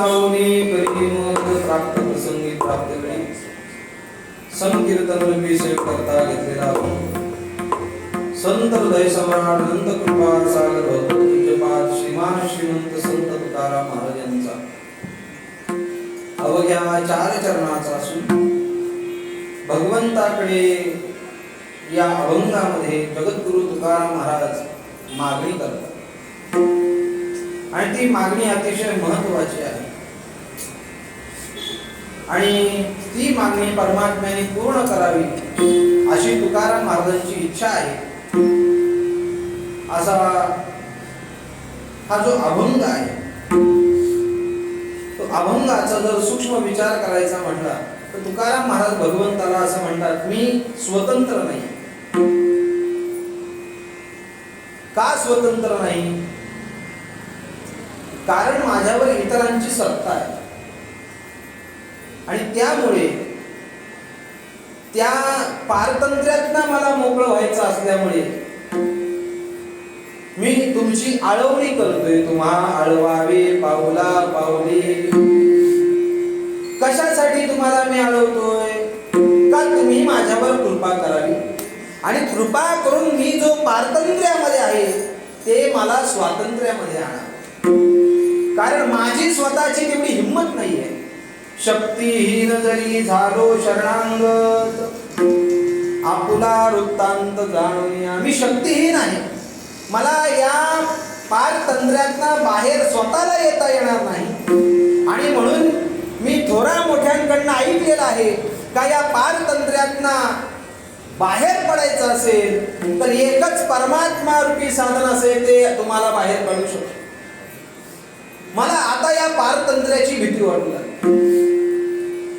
सावनी परिमोद प्राप्त प्रसंगी प्राप्त वेळी संकीर्तन रूपी सेव करता घेतलेला संत हृदय सम्राट अनंत कृपा सागर पूज्यपाद श्रीमान श्रीमंत संत तुकाराम महाराज यांचा अवघ्या 4 चरणाचा असून भगवंताकडे या अभंगामध्ये जगद्गुरु तुकाराम महाराज मागणी करतात आणि ती मागणी अतिशय महत्त्वाची आहे आणि ती मागणी परमात्म्याने पूर्ण करावी अशी तुकाराम महाराजांची इच्छा आहे. असा हा जो अभंग आहे तो अभंगाचा जर सूक्ष्म विचार करायचा म्हटला तर तुकाराम महाराज भगवंताला असं म्हणतात, मी स्वतंत्र नाही. का स्वतंत्र नाही? कारण माझ्यावर इतरांची सत्ता आहे आणि त्यामुळे त्या पारतंत्र्यातनं मला मोकळं व्हायचं असल्यामुळे मी तुमची आळवणी करतोय. तुम्हा आळवावे पावला पावले. कशासाठी तुम्हाला मी आळवतोय? का तुम्ही माझ्यावर कृपा करावी आणि कृपा करून मी जो पारतंत्र्यामध्ये आहे ते मला स्वातंत्र्यामध्ये आणा. कारण माझी स्वतःची तेवढी हिंमत नाहीये. शक्तिहीन जरी झालो शरणांगत आपुला वृत्तांत जाणूया. मी शक्तिहीन आहे. मला या पारतंत्र्यातनं बाहेर स्वतःला येता येणार नाही आणि म्हणून मी थोरा मोठ्यांकडनं ऐकलेलं आहे का या पारतंत्र्यातनं बाहेर पडायचं असेल तर एकच परमात्मा रूपी साधन असेल ते तुम्हाला बाहेर पडू शकतो. मला आता या पारतंत्र्याची भीती वाटू लागली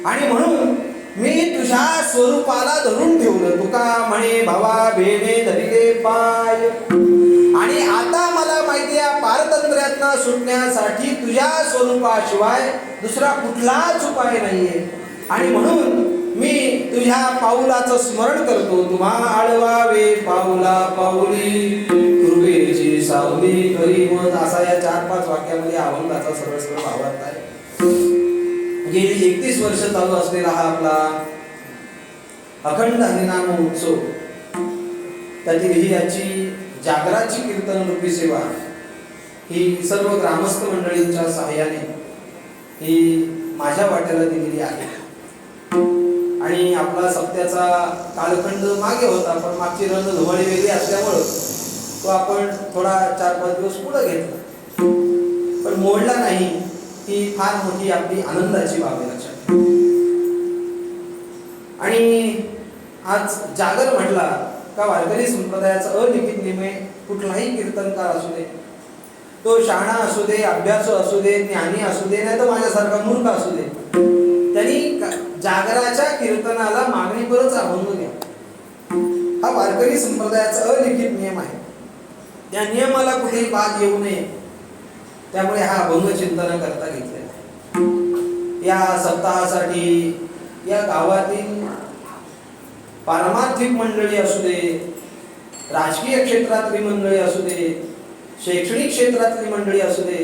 आणि म्हणून मी तुझ्या स्वरूपाला धरून ठेवलं. तुका म्हणे भावा भेणे धरिले पाय. आणि आता मला माहिती आहे पारतंत्र्यातनं सुटण्यासाठी तुझ्या स्वरूपाशिवाय दुसरा कुठलाच उपाय नाहीये आणि म्हणून मी तुझ्या पाऊलाचं स्मरण करतो. तुम्हा आळवावे पाऊला पाऊली कृपेची सावली करी मत. असा या 4-5 वाक्यामध्ये अभंगाचा सरळ सरळ भावार्थ आहे. गेली 31 वर्ष चालू असलेला हा आपला अखंड हरिनाम उत्सव त्यातील ही याची जागराची कीर्तन रूपी सेवा ही सर्व ग्रामस्थ मंडळींच्या सहाय्याने ही माझ्या वाट्याला दिलेली आहे आणि आपला सप्त्याचा कालखंड मागे होता पण मागची रणधुमाळी वेगळी असल्यामुळं तो आपण थोडा 4-5 दिवस पुढे घेतला पण मोडला नाही. ही फार मोठी आपली आनंदाची बाब आहे लक्षात. आणि आज जागर म्हटला का वारकरी संप्रदायाचा अलिखित नियम आहे. कुठलाही कीर्तनकार असू दे, तो शहाणा असू दे, अभ्यासू असू दे, ज्ञानी असू दे, नाही तर माझ्यासारखा मूर्ख असू दे, त्यांनी जागराच्या कीर्तनाला मागणी परत अभंग घ्या. हा वारकरी संप्रदायाचा अलिखित नियम आहे. त्या नियमाला कुठेही बाद येऊ नये त्यामुळे हा अभंग चिंतन करता घेतलेला. या सप्ताहासाठी या गावातील पारमार्थिक मंडळी असू दे, राजकीय क्षेत्रातली मंडळी असू दे, शैक्षणिक क्षेत्रातली मंडळी असू दे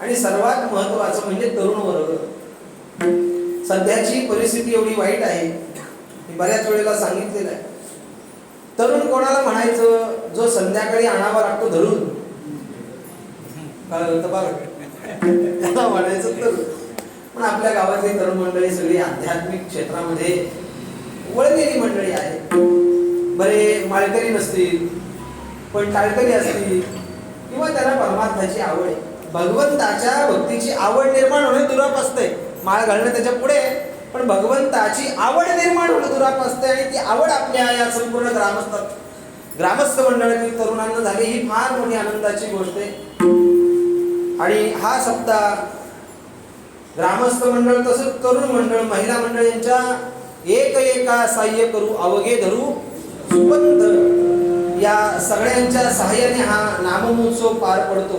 आणि सर्वात महत्त्वाचं म्हणजे तरुण वर्ग. सध्याची परिस्थिती एवढी वाईट आहे मी बऱ्याच वेळेला सांगितलेलं आहे. तरुण कोणाला म्हणायचं जो संध्याकाळी आणावा लागतो धरून त्याला म्हणायचं तरुण. पण आपल्या गावातली तरुण मंडळी सगळी आध्यात्मिक क्षेत्रामध्ये वळलेली मंडळी आहे. बरे माळकरी नसतील पण टाळकरी असतील किंवा त्यांना परमार्थाची आवड आहे. भगवंताच्या भक्तीची आवड निर्माण होणे दुराप असते. माळ घालणं त्याच्या पुढे पण भगवंताची आवड निर्माण होणं दुराप असते आणि ती आवड आपल्या या संपूर्ण ग्रामस्थ मंडळातील तरुणांना झाली ही फार मोठी आनंदाची गोष्ट आहे. आणि हा सप्ताह ग्रामस्थ मंडळ तसंच तरुण मंडळ महिला मंडळ यांच्या एका सहाय्य करू अवघे धरू सुपंथ या सगळ्यांच्या सहाय्याने हा नाममहोत्सव पार पडतो.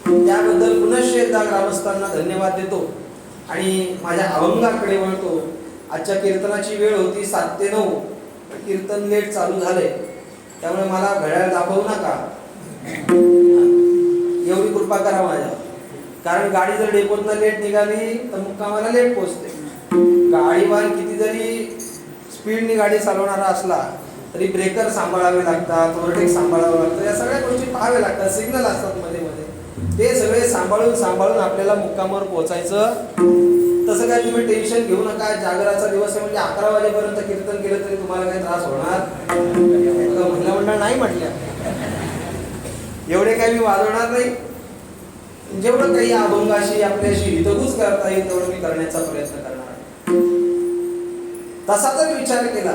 त्याबद्दल पुनश्च एकदा ग्रामस्थांना धन्यवाद देतो आणि माझ्या अभंगाकडे वळतो. आजच्या कीर्तनाची वेळ होती 7 ते 9 कीर्तन लेट चालू झाले त्यामुळे मला घड्याळ दाखवू नका एवढी कृपा करा माझ्या. कारण गाडी जर डेपोतनं लेट निघाली तर मुक्कामाला लेट पोहोचते. गाडीवान किती जरी स्पीडनी गाडी चालवणारा असला तरी ब्रेकर सांभाळावे लागतात, ओव्हरटेक सांभाळावं लागतं, या सगळ्या गोष्टी पाहाव्या लागतात. सिग्नल असतात मध्ये मध्ये, ते सगळे सांभाळून आपल्याला मुक्कामावर पोहोचायचं. तसं काय तुम्ही टेन्शन घेऊ नका. जागराचा दिवस आहे म्हणजे 11 वाजेपर्यंत कीर्तन केलं तरी तुम्हाला काही त्रास होणार महिला मंडळ नाही म्हटल्या, एवढे काही मी वाजवणार नाही. जेवढं काही अभंगाशी आपल्याशी हितगुज करता येईल तेवढं मी करण्याचा प्रयत्न करणार आहे. तसा जर विचार केला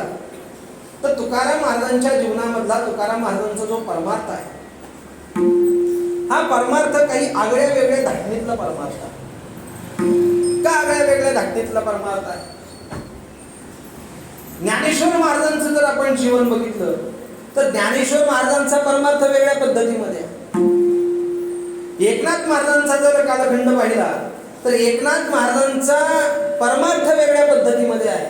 तर तुकाराम महाराजांच्या जीवनामधला तुकाराम महाराजांचा जो परमार्थ आहे, हा परमार्थ काही आगळ्या वेगळ्या धाटणीतला परमार्थ आहे. का आगळ्या वेगळ्या धाटणीतला परमार्थ आहे? ज्ञानेश्वर महाराजांचं जर आपण जीवन बघितलं तर ज्ञानेश्वर महाराजांचा परमार्थ वेगळ्या पद्धतीमध्ये आहे. एकनाथ महाराजांचा जर कालखंड पाहिला तर एकनाथ महाराजांचा परमार्थ वेगळ्या पद्धतीमध्ये आहे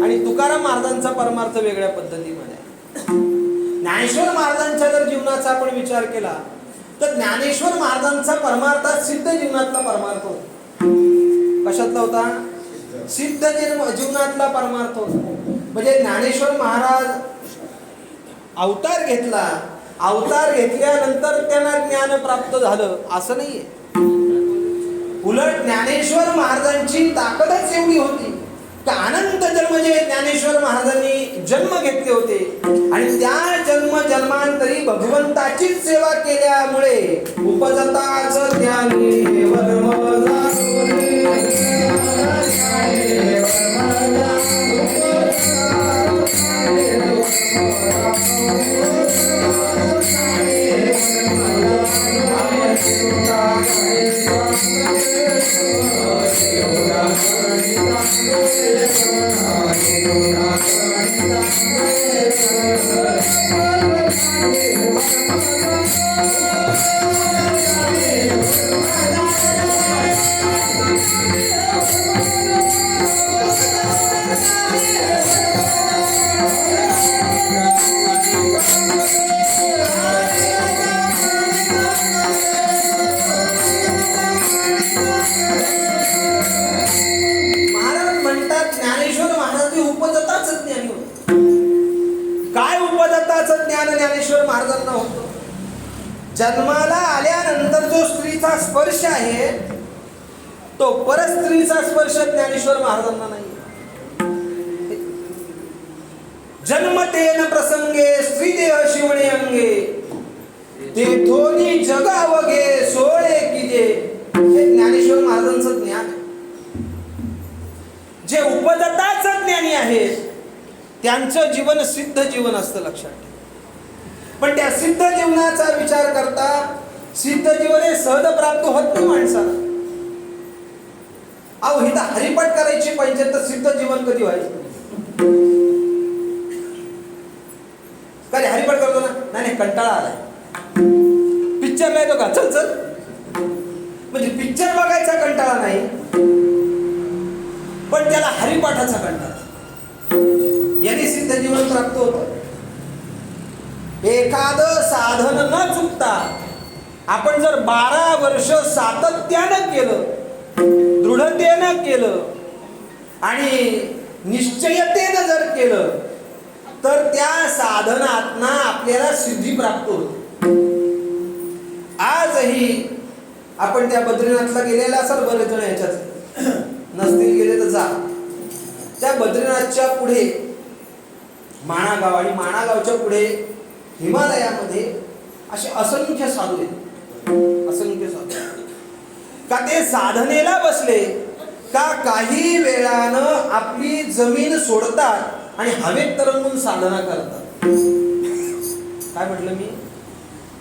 आणि तुकाराम महाराजांचा परमार्थ वेगळ्या पद्धतीमध्ये आहे. ज्ञानेश्वर महाराजांच्या जर जीवनाचा आपण विचार केला तर ज्ञानेश्वर महाराजांचा परमार्थ सिद्ध जीवनातला परमार्थ होता. कशातला होता? सिद्ध जीवनातला परमार्थ होता. म्हणजे ज्ञानेश्वर महाराज अवतार घेतला, अवतार घेतल्यानंतर त्यांना ज्ञान प्राप्त झालं असं नाहीये. उलट ज्ञानेश्वर महाराजांची ताकदच एवढी होती की अनंत जन्म जे ज्ञानेश्वर महाराजांनी जन्म घेतले होते आणि त्या जन्मांतरी भगवंताचीच सेवा केल्यामुळे उपजताच ज्ञानी वर्म ज्ञानेश्वर महाराजांना होतो. जन्माला आल्यानंतर जो स्त्रीचा स्पर्श आहे तो परस्त्रीचा स्पर्श ज्ञानेश्वर महाराजांना नाही. जन्मतेन प्रसंगे स्त्रीदेह शिवणे अंगे ते थोनी जगावगे सोळे कीजे, हे ज्ञानेश्वर महाराजांचं ज्ञान आहे. जे उपजताच ज्ञानी आहेत त्यांचं जीवन सिद्ध जीवन असतं, लक्षात ठेवा. पण त्या सिद्ध जीवनाचा विचार करता सिद्ध जीवन हे सहज प्राप्त होत नाही माणसाला. अहो हिथं हरिपाठ करायची पाहिजे तर सिद्ध जीवन कधी व्हायचं? काय हरिपाठ करतो ना, नाही कंटाळा आलाय, पिक्चरला येतो का, चल चल, म्हणजे पिक्चर बघायचा कंटाळा नाही पण त्याला हरिपाठाचा कंटाळा. याने सिद्ध जीवन प्राप्त होतं. एखाद साधन न चुकता आपण जर 12 वर्ष सातत्यानं केलं, दृढतेनं केलं आणि निश्चयतेनं जर केलं तर त्या साधनातनं आपल्याला सिद्धी प्राप्त होते. आजही आपण त्या बद्रीनाथला गेलेला असाल, बरेच जण याच्यात नसतील गेले तर जा. त्या बद्रीनाथच्या पुढे माणागाव आणि माणागावच्या पुढे हिमालयामध्ये असे असंख्य साधू आहेत, असंख्य साधू. का ते साधनेला बसले का काही वेळानं आपली जमीन सोडतात आणि हवेत तरंगून साधना करतात. काय म्हटलं मी?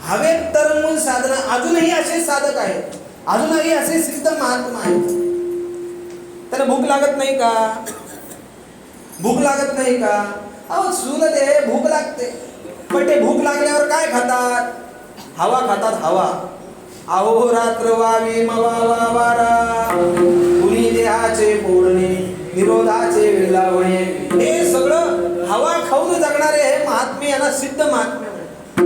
हवेत तरंगून साधना. अजूनही असे साधक आहेत, अजूनही असे सिद्ध महात्मा आहेत. त्यांना भूक लागत नाही का? भूक लागत नाही का? अहो सूल दे, भूक लागते. पण ते भूक लागल्यावर काय खातात? हवा खातात, हवा. अहो रात्र वावी मवा वारा, कुणी देहाचे फोडणे, विरोधाचे विलावणे, हे सगळं हवा खाऊन जगणारे हे महात्मे यांना सिद्ध महात्मे म्हणतात.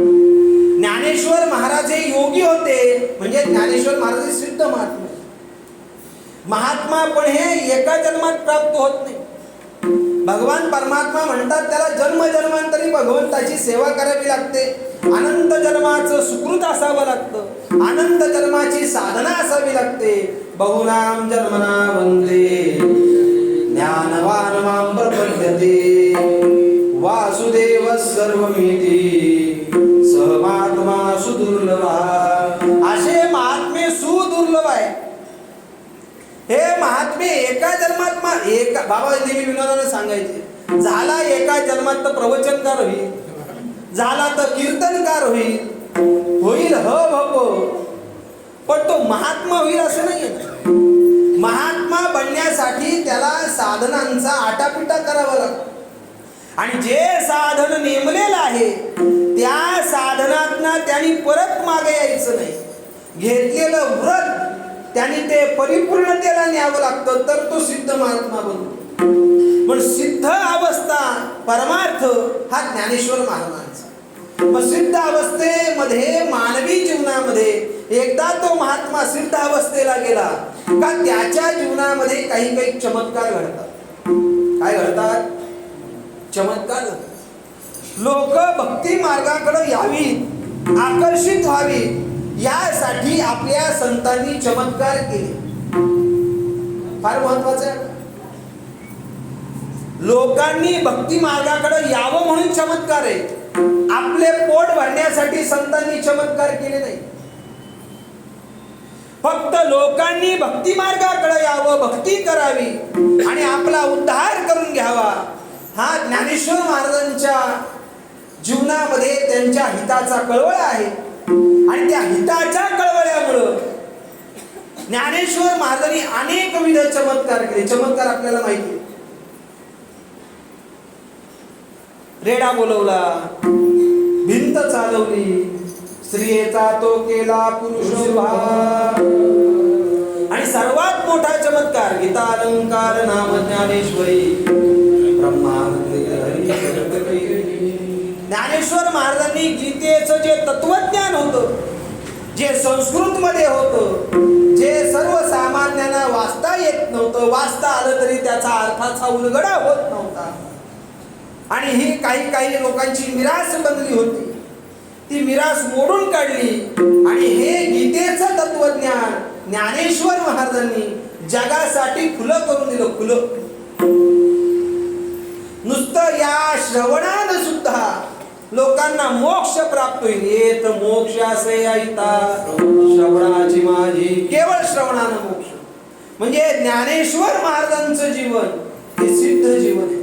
ज्ञानेश्वर ज्ञानेश्वर महाराज हे योगी होते, म्हणजे ज्ञानेश्वर महाराज हे सिद्ध महात्मा. महात्मा पण हे एका जन्मात प्राप्त होत नाही. भगवान परमात्मा म्हणतात त्याला जन्मजन्मांतरी भगवंताची सेवा करावी लागते, अनंत जन्माचं सुकृत असावं लागतं, अनंत जन्माची साधना असावी लागते. बहुनाम जन्मना वंदे ज्ञानवान मां प्रपद्यते वासुदेव सर्वमिति सहमात्मा सुदुर्लभा. असे महात्मे सुदुर्लभ आहे. हे महात्मे एका जन्मात एका बाबा नेहमी विनोदाने सांगायचे, झाला एका जन्मात तर प्रवचनकार होईल, झाला तर कीर्तनकार होईल ह भव, पण तो महात्मा होईल असं नाही. महात्मा बनण्यासाठी त्याला साधनांचा आटापिटा करावा लागतो, आणि जे साधन नेमलेलं आहे त्या साधनातनं त्यांनी परत मागे यायचं नाही. घेतलेलं व्रत त्यांनी ते परिपूर्णतेला न्यावं लागतं, तर तो सिद्ध महात्मा बनतो. पण सिद्ध अवस्था परमार्थ हा ज्ञानेश्वर महाराजांचा. मग सिद्ध अवस्थेमध्ये मानवी जीवनामध्ये एकदा तो महात्मा सिद्ध अवस्थेला गेला का त्याच्या जीवनामध्ये काही काही चमत्कार घडतात. काय घडतात? चमत्कार घडतात. लोक भक्ती मार्गाकडे यावीत, आकर्षित व्हावीत, यासाठी आपल्या संतांनी चमत्कार केले. फार महत्वाचं आहे. लोकांनी भक्ती मार्गाकडे यावं म्हणून चमत्कार आहे. आपले पोट भरण्यासाठी संतांनी चमत्कार केले नाही. फक्त लोकांनी भक्ती मार्गाकडे यावं, भक्ती करावी आणि आपला उद्धार करून घ्यावा, हा ज्ञानेश्वर महाराजांच्या जीवनामध्ये त्यांच्या हिताचा कळवळ आहे. आणि त्या हिताच्या कळवळ्यामुळं ज्ञानेश्वर महाराजांनी अनेकविध चमत्कार केले. चमत्कार आपल्याला माहिती आहे. रेडा बोलवला, भिंत चालवली, स्त्रियेचा तो केला पुरुषोभा, आणि सर्वात मोठा चमत्कार गीता अलंकार नाम ज्ञानेश्वरी ज्ञानेश्वर महाराजांनी गीतेचं जे तत्वज्ञान होतं, जे संस्कृत मध्ये होतं, जे सर्वसामान्यांना वाचता येत नव्हतं, वाचता आलं तरी त्याचा अर्थाचा उलगडा होत नव्हता, आणि ही काही लोकांची मिरास बनली होती, ती मिरास मोडून काढली. आणि हे गीतेचं तत्वज्ञान ज्ञानेश्वर महाराजांनी जगासाठी खुलं करून दिलं. खुलं नुसतं या श्रवणानं सुद्धा लोकांना मोक्ष प्राप्त होईल. येत मोक्ष असे ऐता श्रवणाची माझी, केवळ श्रवणानं मोक्ष. म्हणजे ज्ञानेश्वर महाराजांचं जीवन हे सिद्ध जीवन आहे.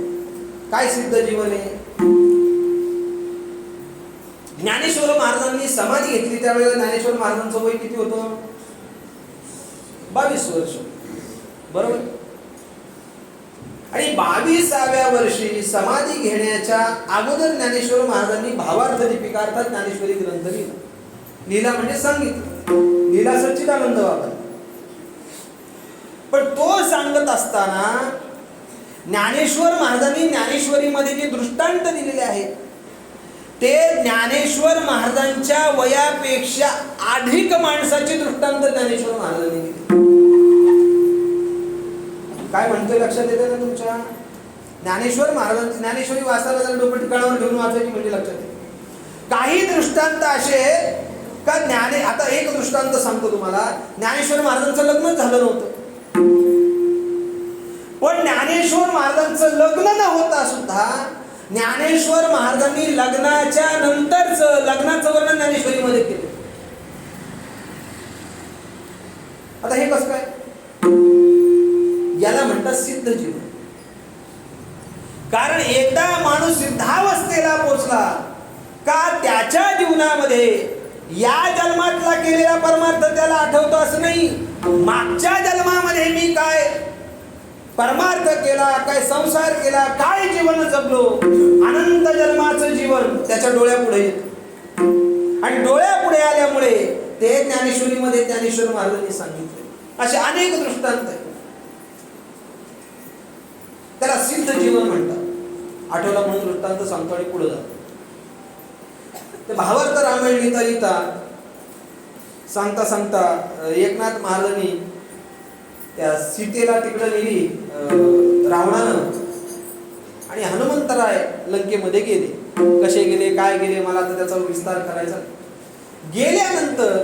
काय सिद्ध जीवन आहे? ज्ञानेश्वर महाराजांनी समाधी घेतली त्यावेळेला ज्ञानेश्वर महाराजांचं वय किती होतं? 22 वर्ष, बरोबर. आणि 22व्या वर्षी समाधी घेण्याच्या अगोदर ज्ञानेश्वर महाराजांनी भावार्थ दीपिका अर्थात ज्ञानेश्वरी ग्रंथ लिहिला. लिहिला म्हणजे सांगितलं, लिहिला सच्चिदानंद बाबा. पण तो सांगत असताना ज्ञानेश्वर महाराजांनी ज्ञानेश्वरीमध्ये जे दृष्टांत दिलेले आहेत ते ज्ञानेश्वर महाराजांच्या वयापेक्षा अधिक माणसाचे दृष्टांत ज्ञानेश्वर महाराजांनी दिले. काय म्हणतोय लक्षात येते ना तुमच्या? ज्ञानेश्वर महाराजांची ज्ञानेश्वरी वाचायला जर डोकं ठिकाणावर घेऊन वाचायची म्हणजे लक्षात येते. काही दृष्टांत असे का आता एक दृष्टांत सांगतो तुम्हाला. ज्ञानेश्वर महाराजांचं लग्नच झालं नव्हतं, पण ज्ञानेश्वर महाराजांचं लग्न न होता सुद्धा ज्ञानेश्वर महाराजांनी लग्नाच्या नंतरचं लग्नाचं वर्णन ज्ञानेश्वरीमध्ये केलं. आता हे कसं काय? याला म्हणतात सिद्ध जीवन. कारण एकदा माणूस सिद्धावस्थेला पोचला का त्याच्या जीवनामध्ये या जन्मातला केलेला परमार्थ त्याला आठवतो असं नाही. मागच्या जन्मामध्ये मी काय परमार्थ केला, काय संसार केला, काय जीवन जगलो, अनंत जन्माचं जीवन त्याच्या डोळ्यापुढे येतं. आणि डोळ्यापुढे आल्यामुळे ते ज्ञानेश्वरीमध्ये ज्ञानेश्वर महाराजांनी सांगितले. असे अनेक दृष्टांत आहेत. त्याला सिद्ध जीवन म्हणतात. आठवला म्हणून दृष्टांत सांगतो आणि पुढे जातो. ते भावार्थ रामायण लिहिता लिहिता सांगता सांगता एकनाथ महाराजांनी त्या सीतेला तिकडं नेली रावणानं, आणि हनुमंतराय लंकेमध्ये गेले. कसे गेले, काय गेले, मला तर त्याचा विस्तार करायचा. गेल्यानंतर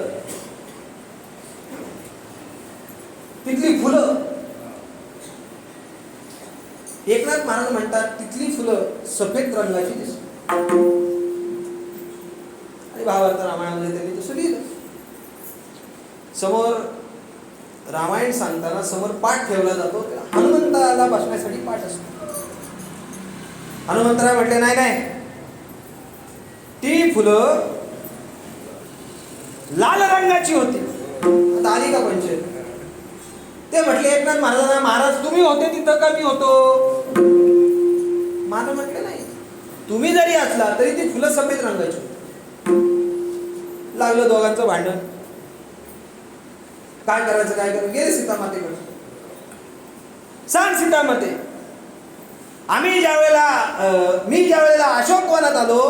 तिथली फुलं, एकनाथ महाराज म्हणतात तिथली फुलं सफेद रंगाची दिसतात. आणि भावार्थ रामायणामध्ये त्यांनी तसं लिहिलं. समोर रामायण सांगताना समोर पाठ ठेवला जातो, हनुमंताला बसण्यासाठी पाठ असतो. हनुमंतराय म्हटले नाही नाही, ती फुलं लाल रंगाची होती. आता आली का पंचायत? ते म्हटले एकनाथ महाराजांना, महाराज तुम्ही होते तिथं का मी होतो? मान म्हटले नाही, तुम्ही जरी असला तरी ती फुलं सफेद रंगाची होती. लागलं दोघांचं भांडण. काय करायचं काय करायचं, गेले सीतामातेकडे. सांग सीतामाते, मी ज्या वेळेला अशोकवनात आलो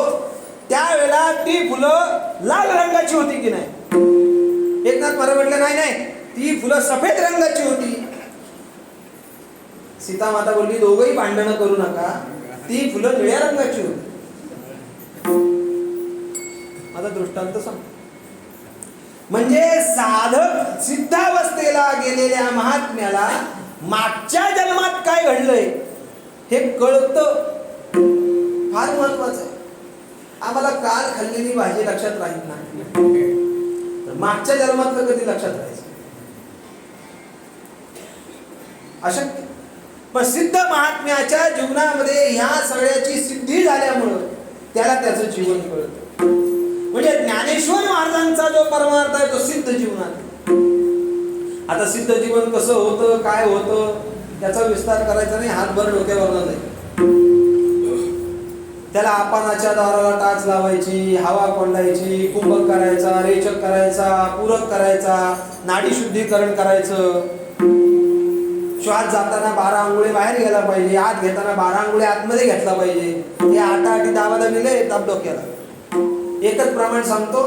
त्यावेळेला ती फुलं लाल रंगाची होती की नाही? एकनाथ महाराज म्हटले नाही नाही, ती फुलं सफेद रंगाची होती. सीतामाता बोलली दोघंही भांडणं करू नका, ती फुलं निळ्या रंगाची होती. माझा दृष्टांत सांग. म्हणजे साधक सिद्धावस्थेला गेलेल्या महात्म्याला मागच्या जन्मात काय घडलंय हे कळतं. फार महत्वाचं आहे. आम्हाला काल खाल्लेली भाजी लक्षात राहील नाही, मागच्या जन्मातलं कधी लक्षात राहायचं अशक्य. पण सिद्ध महात्म्याच्या जीवनामध्ये ह्या सगळ्याची सिद्धी झाल्यामुळं त्याला त्याचं जीवन कळतं. म्हणजे ज्ञानेश्वर महाराजांचा जो परमार्थ आहे तो सिद्ध जीवनात. आता सिद्ध जीवन कसं होतं, काय होतं त्याचा विस्तार करायचा नाही, हातभर डोक्यावर नाही. त्याला आपानाच्या दाराला टाच लावायची, हवा कोंडायची, कुंभक करायचा, रेचक करायचा, पूरक करायचा, नाडी शुद्धीकरण करायचं. श्वास जाताना 12 अंगुळे बाहेर गेला पाहिजे, आत घेताना 12 अंगुळे आतमध्ये घेतला पाहिजे. हे आटाआटी दाबादा मिले ताप डोक्याला. एकच प्रमाण सांगतो,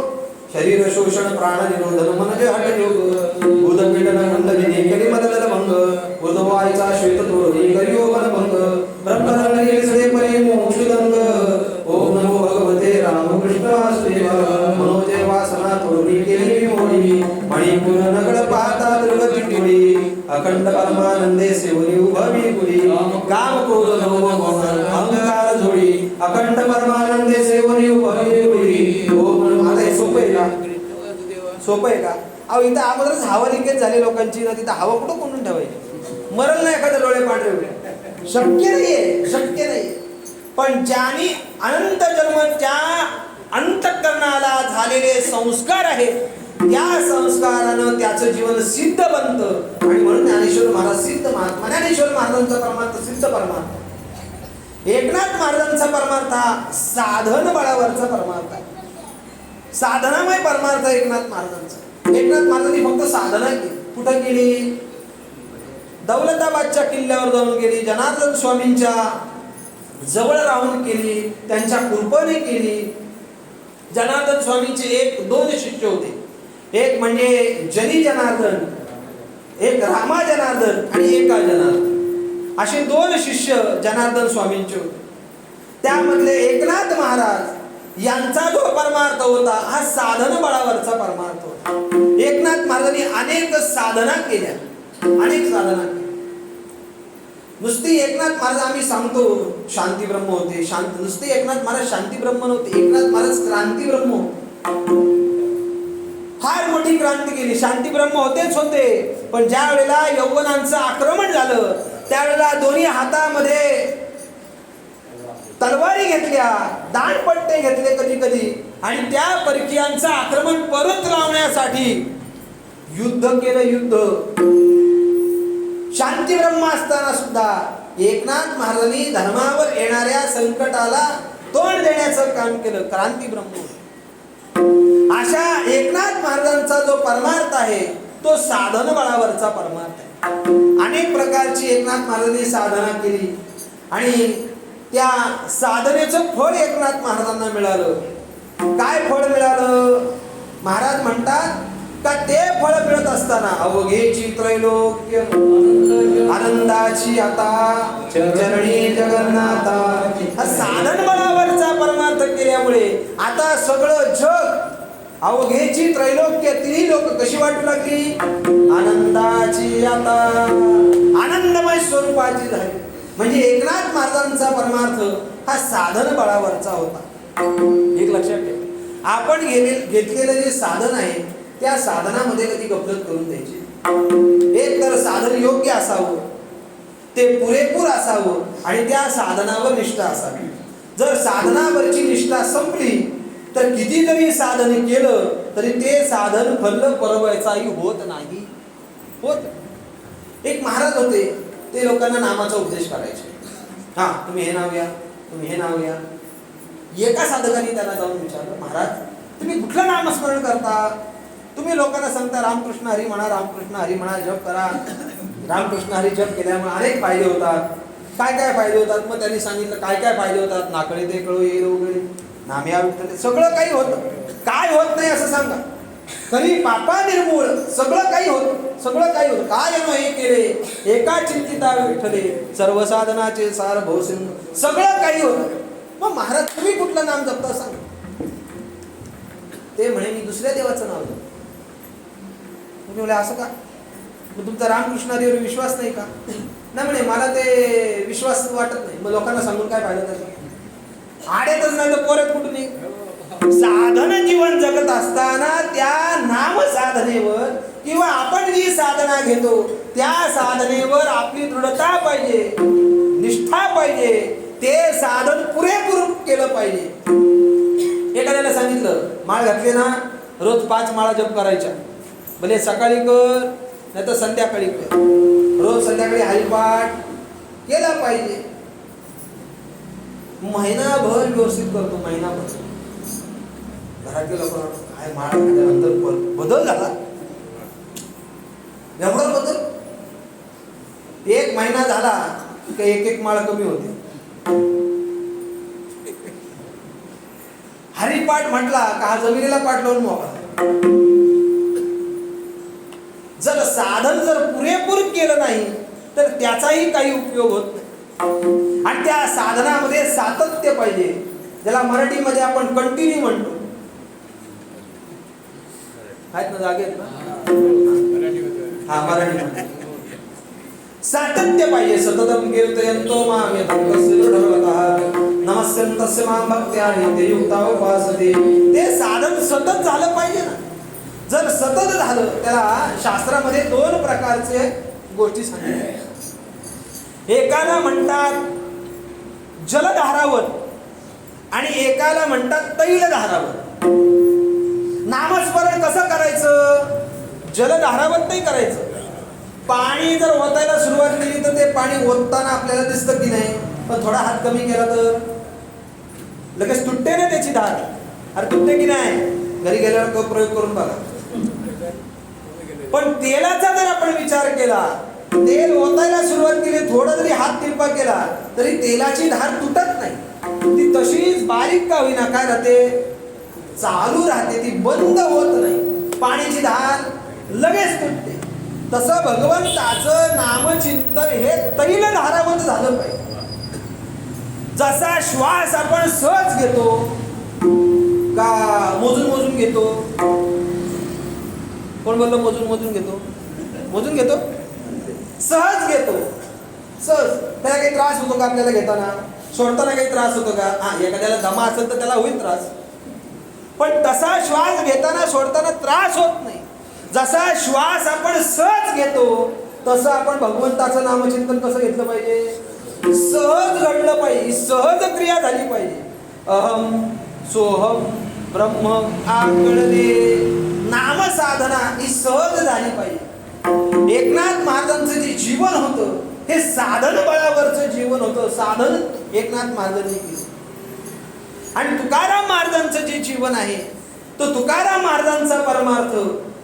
शरीर शोषण प्राण निरोधन मनजे हट योग भूतपीडन मंडलिनी कलिमदल भंग बुधवायचा श्वेत दोरी कलियोगन भंग ब्रह्मरंगनी सदे परी मोक्षदंग ओम नमो भगवते रामकृष्ण वासुदेवाय मनोजे वासना तोडी केली मोडी मणिपूर नगड पाहता दुर्गती टोळी अखंड परमानंदे सेवनी उभवी पुरी काम क्रोध लोभ मोह अहंकार जोडी अखंड परमानंदे सेवनी उभवी पुरी ओम नमो. सोपं आहे का? सोपं आहे का? अहो इथं अगोदरच हवा लिकेज झाली लोकांची ना, तिथं हवा कुठं कोणून ठेवायची? मरण नाही एखादं डोळे पांढरे होईल, शक्य नाहीये, शक्य नाहीये. पण ज्याने अनंत जन्मच्या अंतःकरणाला झालेले संस्कार आहेत त्या संस्कारानं त्याचं जीवन सिद्ध बनतं. आणि म्हणून ज्ञानेश्वर महाराज सिद्ध महात्मा. ज्ञानेश्वर महाराजांचा परमार्थ सिद्ध परमार्थ. एकनाथ महाराजांचा परमार्थ हा साधन बळावरचा परमार्थ आहे, साधनामय परमार्थ एकनाथ महाराजांचा. एकनाथ महाराजांनी फक्त साधना केली. कुठं केली? दौलताबादच्या किल्ल्यावर जाऊन केली, जनार्दन स्वामींच्या जवळ राहून केली, त्यांच्या कृपेने केली. जनार्दन स्वामींचे 1-2 शिष्य होते. एक म्हणजे जनी जनार्दन, एक रामा जनार्दन आणि एका जनार्दन, असे 2 शिष्य जनार्दन स्वामींचे होते. त्यामधले एकनाथ महाराज यांचा जो परमार्थ होता हा साधन बळावरचा परमार्थ होता. एकनाथ महाराजांनी अनेक साधना केल्या, अनेक साधना केल्या. नुसती एकनाथ महाराज आम्ही सांगतो शांती ब्रह्म होते, नुसते एकनाथ महाराज शांती ब्रह्म नव्हते, एकनाथ महाराज क्रांती ब्रह्म होते. फार मोठी क्रांती केली. शांती ब्रह्म होतेच होते, पण ज्या वेळेला यौवनांचं आक्रमण झालं त्यावेळेला दोन्ही हातामध्ये तलवारी घेतल्या, दांडपट्टे घेतले कधी कधी, आणि त्या परकीयांचं आक्रमण परत लावण्यासाठी युद्ध केलं. युद्ध शांती ब्रह्म असताना सुद्धा एकनाथ महाराजांनी धर्मावर येणाऱ्या संकटाला तोंड देण्याचं काम केलं. क्रांती ब्रह्म. अशा एकनाथ महाराजांचा जो परमार्थ आहे तो साधन बळावरचा परमार्थ आहे. अनेक प्रकारची एकनाथ महाराजांनी साधना केली आणि त्या साधनेचं फळ एकनाथ महाराजांना मिळालं. काय फळ मिळालं? महाराज म्हणतात का ते फळ मिळत असताना अवघेची त्रैलोक्य आनंदाची आता चरणी जगन्नाथा, हा साधन बळावरचा परमार्थ केल्यामुळे आता सगळं जग अवघेची त्रैलोक्य तिन्ही लोक कशी वाटू लागली? आनंदाची आता आनंदमय स्वरूपाची झाली. म्हणजे एकनाथ महाराजांचा परमार्थ हा साधन बळावरचा होता. एक लक्षात ठेवा, आपण घेतलेलं जे साधन आहे त्या साधनामध्ये कधी गफलत करून द्यायची. एक तर साधन योग्य असावं, ते पुरेपूर असावं आणि त्या साधनावर निष्ठा असावी. जर साधनावरची निष्ठा संपली तर किती जरी साधन केलं तरी ते साधन फल परवायचाही होत नाही. एक महाराज होते, ते लोकांना नामाचा उपदेश करायचे. हा, तुम्ही हे नाव घ्या, तुम्ही हे नाव घ्या. एका साधकाने त्यांना जाऊन विचारलं, महाराज तुम्ही कुठलं नामस्मरण करता? तुम्ही लोकांना सांगता रामकृष्ण हरी म्हणा, रामकृष्ण हरी म्हणा, जप करा. रामकृष्ण हरी जप केल्यामुळे अनेक फायदे होतात. काय काय फायदे होतात? मग त्यांनी सांगितलं काय काय फायदे होतात. नाकडे ते कळो येईल उघडे, नाम्या विठ्ठल, सगळं काही होतं. काय होत नाही असं सांगा? तरी पापा निर्मूळ सगळं काही होतं, सगळं काही होतं. काय हे केले एका चिंतिता विठ्ठले, सर्व साधनाचे सार भवसिंधू, सगळं काही होतं. मग महाराज तुम्ही कुठलं नाम जपता सांग? ते म्हणे मी दुसऱ्या देवाचं नाव जपतो. तुम्ही बोले असं का? मग तुमचा रामकृष्ण हरीवर विश्वास नाही का? नाही म्हणे मला ते विश्वास वाटत नाही. मग लोकांना सांगून काय फायदा त्याचा? आड्यातच नाही तर पोरत कुठून नाही. साधन जीवन जगत असताना त्या नाम साधनेवर किंवा आपण जी साधना घेतो त्या साधनेवर आपली दृढता पाहिजे, निष्ठा पाहिजे. ते साधन पुरेपूर केलं पाहिजे. एखाद्याला सांगितलं माळ घातली ना, रोज 5 माळा जप करायच्या, भले सकाळी कर नाही तर संध्याकाळी कर. रोज संध्याकाळी हरिपाठ केला पाहिजे. महिनाभर व्यवस्थित करतो, महिनाभर. घरातले लोक काय माळ घातल्यानंतर बदल झाला, एवढा बदल. 1 महिना झाला की 1-1 माळ कमी होते. हरिपाठ म्हटला का हा जमिनीला पाठ लावून मोकळा. जर साधन जर पुरेपूर केलं नाही तर त्याचाही काही उपयोग होत नाही. आणि त्या साधनामध्ये सातत्य पाहिजे, ज्याला मराठीमध्ये आपण कंटिन्यू म्हणतो. आहेत ना जागे? हा, मराठी सातत्य पाहिजे. सततम कीर्तयन्तो मां यतस्य दृढव्रतः नमस्यन्तस्य मां भक्त्या नित्य युक्ता उपासते. ते साधन सतत झालं पाहिजे ना. जर सतत झालं, त्याला शास्त्रामध्ये 2 प्रकारचे गोष्टी सांगितल्या. एकाला म्हणतात जलधारावर आणि एकाला म्हणतात तैलधारावर. नामस्मरण कसं करायचं? जलधारावर नाही करायचं. पाणी जर ओतायला सुरुवात केली तर ते पाणी ओतताना आपल्याला दिसतं की नाही, पण थोडा हात कमी केला तर लगेच तुटते ना त्याची धार. अरे तुटते की नाही? घरी गेल्यावर तो प्रयोग करून बघा. पण तेलाचा जर आपण विचार केला, तेल ओतायला सुरुवात केली, थोडा जरी हात तिरपा केला तरी तेलाची धार तुटत नाही. ती तशीच बारीक का होईना काय राहते, चालू राहते, ती बंद होत नाही. पाण्याची धार लगेच तुटते. तसं भगवंताचं नामचिंतन हे तैल धारावत झालं पाहिजे. जसा श्वास आपण सहज घेतो का मोजून मोजून घेतो? कोण बोललो मोजून मोजून घेतो? मोजून घेतो, सहज घेतो. सहज. त्याला काही त्रास होतो का आपल्याला घेताना? सोडताना काही त्रास होतो का? हा, एखाद्याला दमा असेल तर त्याला होईल त्रास, पण तसा श्वास घेताना सोडताना त्रास होत नाही. जसा श्वास आपण सहज घेतो तसं आपण भगवंताचं नामचिंतन कसं घेतलं पाहिजे? सहज घडलं पाहिजे, सहज क्रिया झाली पाहिजे. अहम सोहम ब्रह्म आकळणे, नाम साधना ही सहज झाली पाहिजे. एकनाथ महाराजांचं जे जीवन होतं हे साधन बळावरचं जीवन होतं. साधन एकनाथ महाराजांनी केलं. आणि तुकाराम महाराजांचं जे जीवन आहे तो तुकाराम महाराजांचा परमार्थ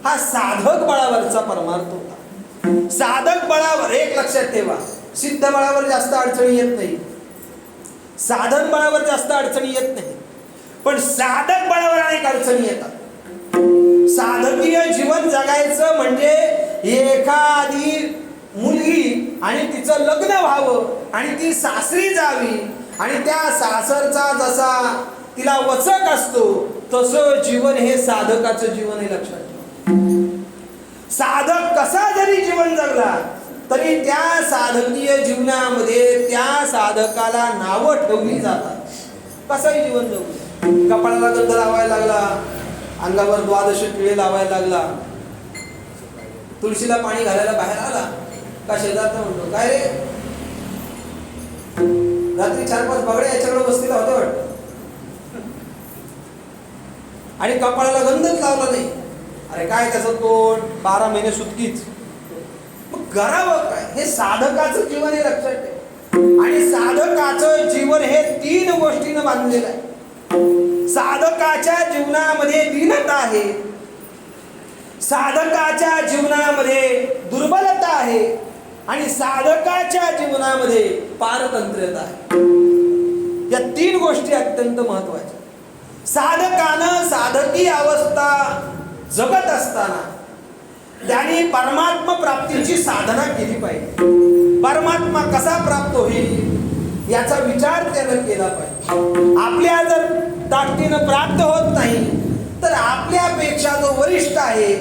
हा साधक बळावरचा परमार्थ होता. साधक बळावर, एक लक्षात ठेवा, सिद्ध बळावर जास्त अडचणी येत नाही, साधन बळावर जास्त अडचणी येत नाही. पण साधक बळावर अनेक अडचणी येतात. साधकीय जीवन जगायचं म्हणजे एखादी मुलगी आणि तिचं लग्न व्हावं आणि ती सासरी जावी आणि त्या सासरचा जसा तिला वचक असतो तसं जीवन हे साधकाचं जीवन हे लक्षात ठेवा. साधक कसा जरी जीवन जगला तरी त्या साधकीय जीवनामध्ये त्या साधकाला नावं ठेवली जातात. कसंही जीवन जगू, कपाळाला गंध लावायला लागला, अंगावर द्वादश टिळे लावायला लागला, तुळशीला पाणी घालायला बाहेर आला का शेजारचा म्हणतो काय रे, रात्री 4-5 बगड्या याच्याकडे बसलेला होते वाटत आणि कपाळाला गंधच लावला नाही. अरे काय त्याचं तोंड 12 महिने सुटकीच. मग करावं काय? हे साधकाचं जीवन हे लक्षात ठेव. आणि साधकाचं जीवन हे 3 गोष्टीनं बांधलेलं आहे. साधकाच्या जीवनामध्ये दीनता आहे, साधकाच्या जीवनामध्ये दुर्बलता आहे आणि साधकाच्या जीवनामध्ये पारतंत्र्यता आहे. या 3 गोष्टी अत्यंत महत्वाच्या. साधकानं साधकी अवस्था जगत असताना त्याने परमात्मा प्राप्तीची साधना केली पाहिजे. परमात्मा कसा प्राप्त होईल याचा विचार त्यानं केला पाहिजे. आपल्या जर ताकदीनं प्राप्त होत नाही तर आपल्यापेक्षा जो वरिष्ठ आहे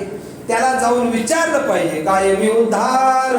त्याला जाऊन विचारलं पाहिजे. काय मी उद्धार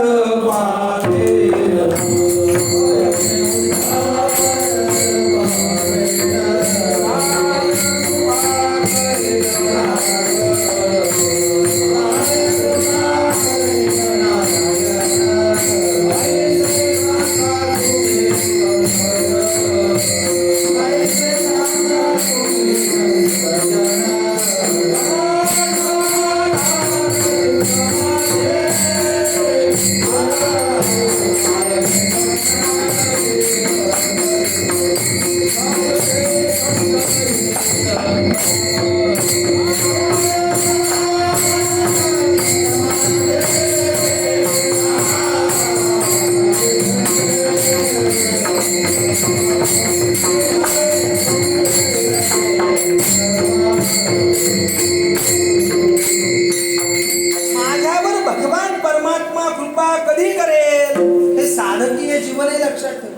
माझ्यावर भगवान परमात्मा कृपा कधी करेल हे साधकीय जीवन हे लक्षात ठेव.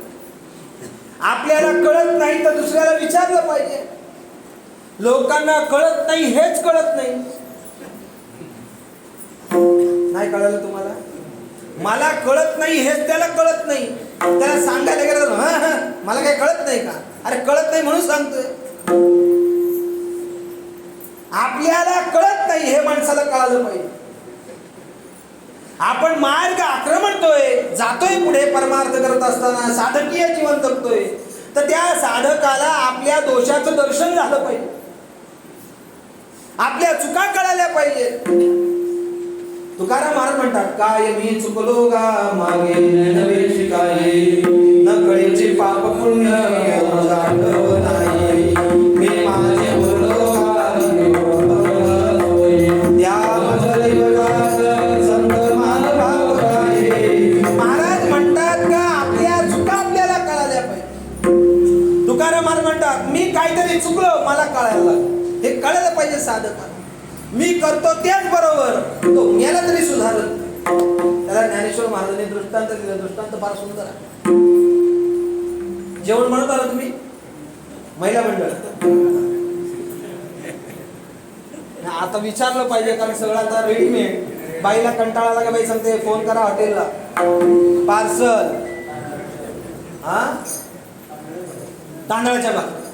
आपल्याला कळत नाही तर दुसऱ्याला विचारलं पाहिजे. लोकांना कळत नाही हेच कळत नाही. नाही कळलं तुम्हाला? मला कळत नाही हेच त्याला कळत नाही. त्याला सांगायला गेलं मला काही कळत नाही का? अरे कळत नाही म्हणून सांगतोय. आपल्याला कळत नाही हे माणसाला कळालं पाहिजे. आपण मार्ग आक्रमणतोय, जातोय पुढे परमार्थ करत असताना, साधकीय जीवन जगतोय, तर त्या साधकाला आपल्या दोषाचं दर्शन झालं पाहिजे, आपल्या चुका कळाल्या पाहिजेत. तुकाराम महाराज म्हणतात काय मी चुकलो गा मागे नवे शिकाये, न कळेचे पाप पुण्य नाही, मी माझे बोललो महाराज म्हणतात का आपल्या चुका आपल्याला कळाल्या पाहिजे. तुकाराम महाराज म्हणतात मी काहीतरी चुकलो मला कळायला लागलं, हे कळायला पाहिजे साधकाला. मी करतो तेच बरोबर, तो मेला तरी सुधारत. त्याला ज्ञानेश्वर महाराजांनी दृष्टांत दिलं. दृष्टांत फार सुंदर आहे. जेवण म्हणत आला तुम्ही महिला मंडळ, आता विचारलं पाहिजे कारण सगळं आता रेडीमेड. बाईला कंटाळा आला का बाई सांगते फोन करा हॉटेलला पार्सल, तांदळाच्या भाकरी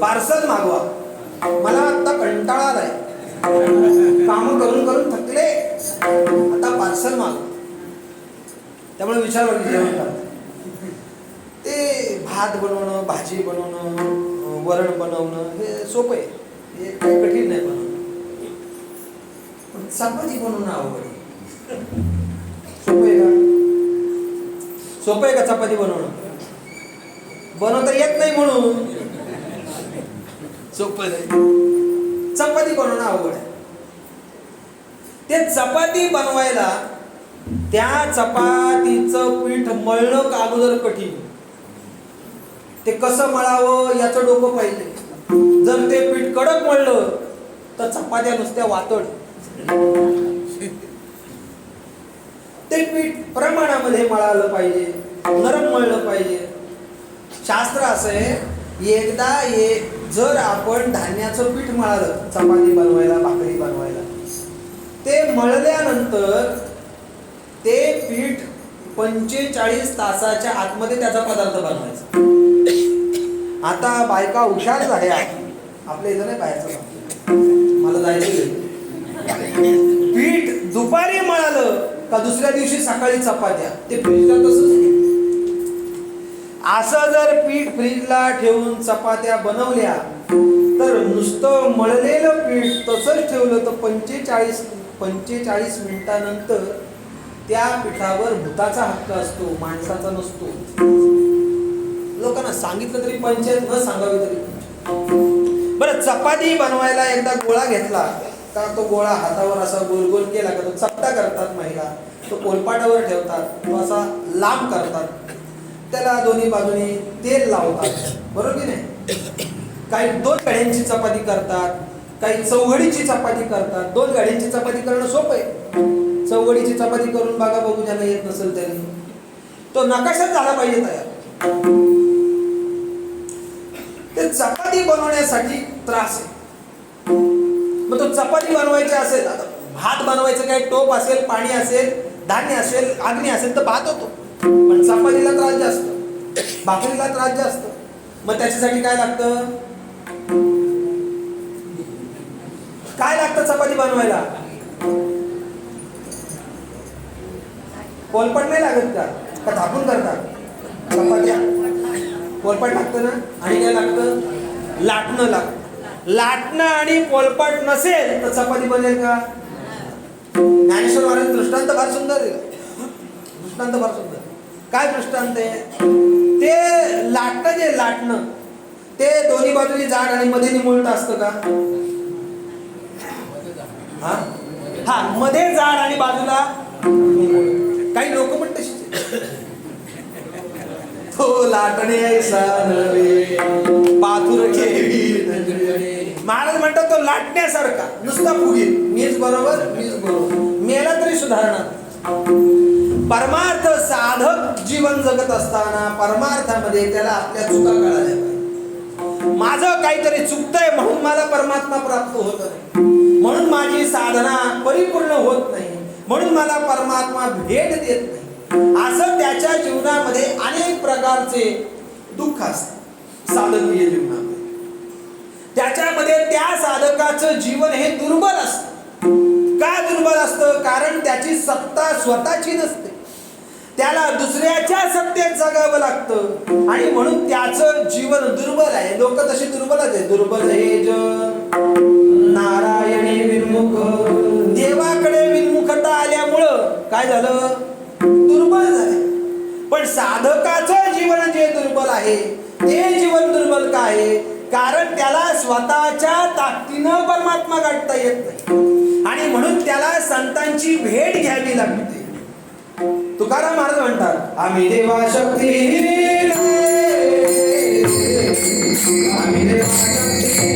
पार्सल मागवा. मला आता कंटाळा आलाय, काम करून करून थकले, आता पार्सल मागवा. त्यामुळे विचारलं जेवण करा. ते भात बनवणं, भाजी बनवणं, वरण बनवणं हे सोपं आहे, हे काही कठीण नाही बनवणं. पण चपाती बनवणं अवघड आहे. सोपं आहे का? सोपं आहे का चपाती बनवणं? बनवता येत नाही म्हणून सोपं नाही. चपाती बनवणं अवघड आहे. ते चपाती बनवायला त्या चपातीचं पीठ मळणं अगोदर कठीण. ते कसं मळावं याचं डोकं पाहिजे. जर ते पीठ कडक मळलं तर चपात्या नुसत्या वातड. ते पीठ प्रमाणामध्ये मळालं पाहिजे, नरम मळलं पाहिजे. शास्त्र असं आहे, जर आपण धान्याचं पीठ मळालं चपाती बनवायला, भाकरी बनवायला, ते मळल्यानंतर ते पीठ 45 तासाच्या आतमध्ये त्याचा पदार्थ बनवायचा. आता बायका हुशार झाल्या, आपल्या इथं नाही बाहेरचं, मला जायचं. पीठ दुपारी मळालं का दुसऱ्या दिवशी सकाळी चपात्या, ते फ्रीजला तसंच. असं जर पीठ फ्रीजला ठेवून चपात्या बनवल्या तर नुसतं मळलेलं पीठ तसंच ठेवलं तर 45 मिनिटानंतर त्या पिठावर भूताचा हक्क असतो, माणसाचा नसतो. लोकांना सांगितलं तरी पंचायत, न सांगावी तरी. बरं, चपाती बनवायला एकदा गोळा घेतला का तो गोळा हातावर असा गोल गोल केला का तो चपटा करतात महिला, तो पोलपाटावर ठेवतात, तो असा लांब करतात, त्याला दोन्ही बाजूनी तेल लावतात, बरोबर की नाही. काही 2 गाड्यांची चपाती करतात, काही चौघडीची चपाती करतात. 2 गाड्यांची चपाती करणं सोपं आहे. चौघडीची चपाती करून बघू, ज्यांना येत नसेल तरी. तो नकाशाच झाला पाहिजे तयार. ते चपाती बनवण्यासाठी त्रास आहे. मग तो चपाती बनवायची असेल, आता भात बनवायचं काय, टोप असेल, पाणी असेल, धान्य असेल, अग्नी असेल तर भात होतो. पण चपातीला त्रास जास्त, भाकरीला त्रास जास्त. मग त्याच्यासाठी काय लागतं, चपाती बनवायला? पोलपट नाही लागत का झाकून करतात चपात्या? पोलपट लागतं ना. आणि काय लागतं, लाटणं लागतं. लाटणं आणि पोलपट नसेल तर चपाती बनेल का? ज्ञानेश्वर महाराज दृष्टांत फार सुंदर आहे. दृष्टांत फार सुंदर. काय दृष्टांत आहे ते? लाटणं ते दोन्ही बाजूनी जाड आणि मध्ये निमुळत असतं का? हा, मध्ये जाड आणि बाजूला काही लोक पण तशीच. तो लाटणे ऐसा नव्हे पाथुर ठेवी. महाराज म्हणतात तो लाटण्यासारखा नुसता फुगील, मीच बरोबर, मेला तरी सुधारणार. परमार्थ साधक जीवन जगत असताना परमार्थामध्ये त्याला आपल्या चुका कळाल्या. माझं काहीतरी चुकतंय म्हणून मला परमात्मा प्राप्त होत नाही, म्हणून माझी साधना परिपूर्ण होत नाही, म्हणून मला परमात्मा भेट देत नाही. असं त्याच्या जीवनामध्ये अनेक प्रकारचे दुःख असतात साधकीय जीवनामध्ये. त्याच्यामध्ये त्या साधकाचं जीवन हे दुर्बल असतं. का दुर्बल असतं? कारण त्याची सत्ता स्वतःची नसते, त्याला दुसऱ्याच्या सत्तेत जगावं लागतं आणि म्हणून त्याचं जीवन दुर्बल आहे. लोक तशी दुर्बलच आहे. दुर्बल हे जन नारायणी विन्मुख. देवाकडे विन्मुखता आल्यामुळं काय झालं? दुर्बल झाले. पण साधकाचं जीवन जे दुर्बल आहे ते जीवन दुर्बल का आहे? कारण त्याला स्वतःच्या ताकदीनं परमात्मा गाठता येत नाही आणि म्हणून त्याला संतांची भेट घ्यावी लागते. तुकाराम महाराज म्हणतात, आम्ही देवा शक्ती, आम्ही देवा शक्ती,